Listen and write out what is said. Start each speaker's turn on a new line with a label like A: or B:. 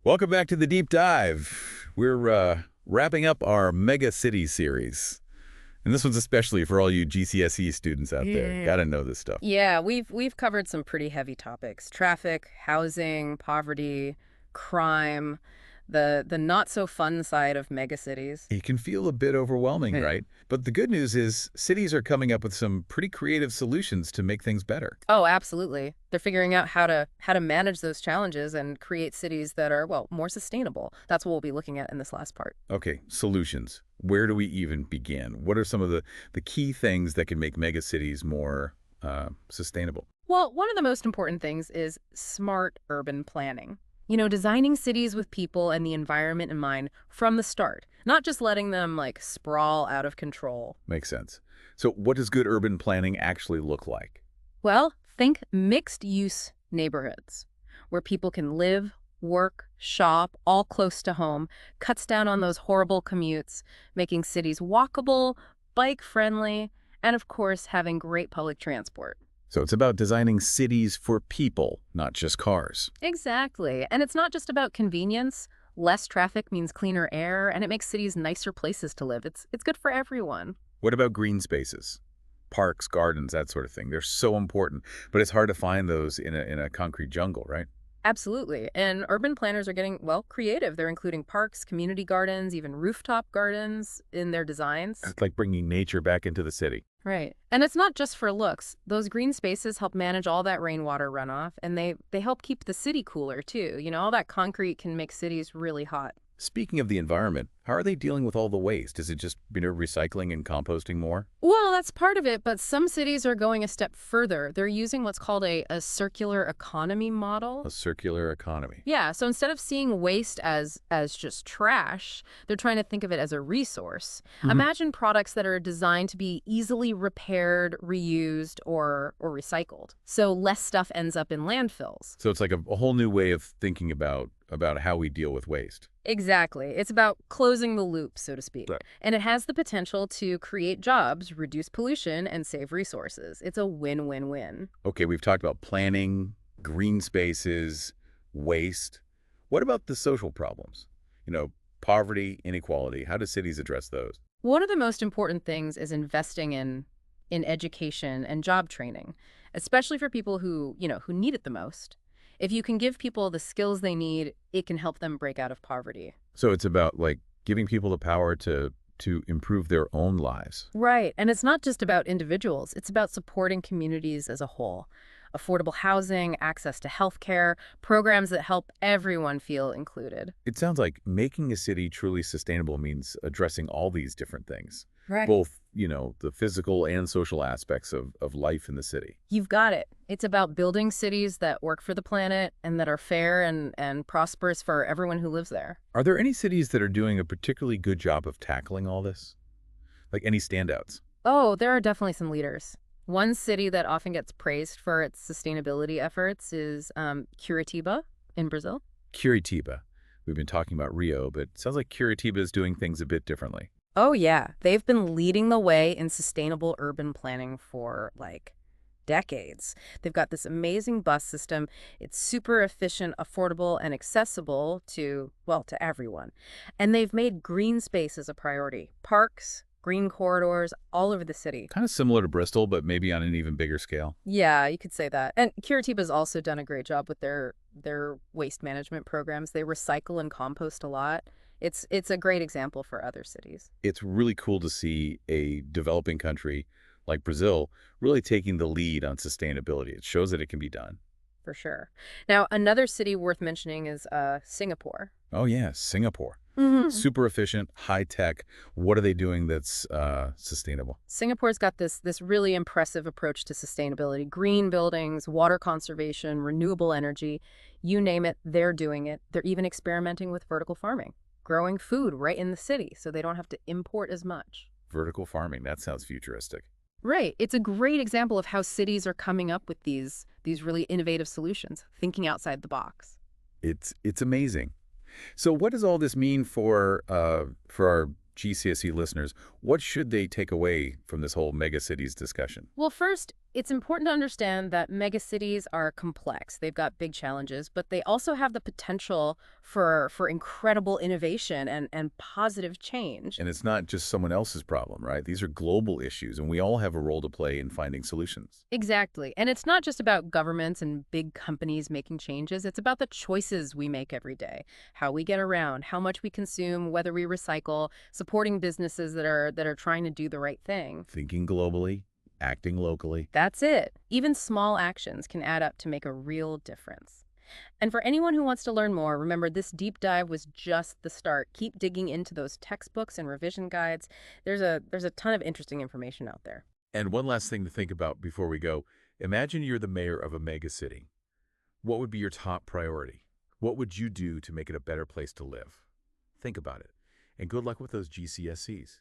A: Welcome back to the deep dive. We're wrapping up our mega city series. And this one's especially for all you GCSE students out there.
B: Yeah.
A: Gotta know this stuff.
B: Yeah, we've covered some pretty heavy topics. Traffic, housing, poverty, crime, the not so fun side of megacities.
A: It can feel a bit overwhelming,
B: Yeah.
A: right? But the good news is cities are coming up with some pretty creative solutions to make things better.
B: Oh, absolutely. They're figuring out how to manage those challenges and create cities that are, well, more sustainable. That's what we'll be looking at in this last part.
A: Okay, solutions. Where do we even begin? What are some of the key things that can make mega cities more sustainable?
B: Well, one of the most important things is smart urban planning. Designing cities with people and the environment in mind from the start, not just letting them like sprawl out of control.
A: Makes sense. So what does good urban planning actually look like?
B: Well, think mixed-use neighborhoods where people can live, work, shop, all close to home, cuts down on those horrible commutes, making cities walkable, bike-friendly, and of course, having great public transport.
A: So it's about designing cities for people, not just cars.
B: Exactly. And it's not just about convenience. Less traffic means cleaner air, and it makes cities nicer places to live. It's good for everyone.
A: What about green spaces? Parks, gardens, that sort of thing. They're so important, but it's hard to find those in a concrete jungle, right?
B: Absolutely. And urban planners are getting, well, creative. They're including parks, community gardens, even rooftop gardens in their designs.
A: It's like bringing nature back into the city.
B: Right. And it's not just for looks. Those green spaces help manage all that rainwater runoff, and they help keep the city cooler, too. All that concrete can make cities really hot.
A: Speaking of the environment, how are they dealing with all the waste? Is it just, recycling and composting more?
B: Well, that's part of it, but some cities are going a step further. They're using what's called a circular economy model.
A: A circular economy.
B: Yeah, so instead of seeing waste as just trash, they're trying to think of it as a resource. Imagine products that are designed to be easily repaired, reused, or recycled. So less stuff ends up in landfills.
A: So it's like a whole new way of thinking about how we deal with waste.
B: Exactly. It's about closing the loop, so to speak.
A: Right.
B: And it has the potential to create jobs, reduce pollution, and save resources. It's a win-win-win.
A: Okay, we've talked about planning, green spaces, waste. What about the social problems? Poverty, inequality. How do cities address those?
B: One of the most important things is investing in education and job training, especially for people who need it the most. If you can give people the skills they need, it can help them break out of poverty.
A: So it's about like giving people the power to improve their own lives.
B: Right. And it's not just about individuals. It's about supporting communities as a whole. Affordable housing, access to health care, programs that help everyone feel included.
A: It sounds like making a city truly sustainable means addressing all these different things,
B: Right.
A: both, the physical and social aspects of life in the city.
B: You've got it. It's about building cities that work for the planet and that are fair and prosperous for everyone who lives there.
A: Are there any cities that are doing a particularly good job of tackling all this? Like any standouts?
B: Oh, there are definitely some leaders. One city that often gets praised for its sustainability efforts is Curitiba in Brazil.
A: Curitiba. We've been talking about Rio, but it sounds like Curitiba is doing things a bit differently.
B: Oh, yeah. They've been leading the way in sustainable urban planning for, like, decades. They've got this amazing bus system. It's super efficient, affordable, and accessible to, well, to everyone. And they've made green space as a priority. Parks, green corridors, all over the city.
A: Kind of similar to Bristol, but maybe on an even bigger scale.
B: Yeah, you could say that. And Curitiba's also done a great job with their waste management programs. They recycle and compost a lot. It's a great example for other cities.
A: It's really cool to see a developing country like Brazil really taking the lead on sustainability. It shows that it can be done.
B: For sure. Now, another city worth mentioning is Singapore.
A: Oh, yeah, Singapore.
B: Mhm.
A: Super efficient, high tech. What are they doing that's sustainable?
B: Singapore's got this really impressive approach to sustainability. Green buildings, water conservation, renewable energy, you name it, they're doing it. They're even experimenting with vertical farming, growing food right in the city so they don't have to import as much.
A: Vertical farming, that sounds futuristic.
B: Right. It's a great example of how cities are coming up with these really innovative solutions, thinking outside the box.
A: It's amazing. So what does all this mean for our GCSE listeners? What should they take away from this whole mega cities discussion?
B: Well, first, It's important to understand that megacities are complex. They've got big challenges, but they also have the potential for incredible innovation and positive change.
A: And it's not just someone else's problem, right? These are global issues, and we all have a role to play in finding solutions.
B: Exactly. And it's not just about governments and big companies making changes. It's about the choices we make every day, how we get around, how much we consume, whether we recycle, supporting businesses that are trying to do the right thing.
A: Thinking globally, acting locally.
B: That's it. Even small actions can add up to make a real difference. And for anyone who wants to learn more, remember this deep dive was just the start. Keep digging into those textbooks and revision guides. There's a ton of interesting information out there.
A: And one last thing to think about before we go. Imagine you're the mayor of a mega city. What would be your top priority? What would you do to make it a better place to live? Think about it. And good luck with those GCSEs.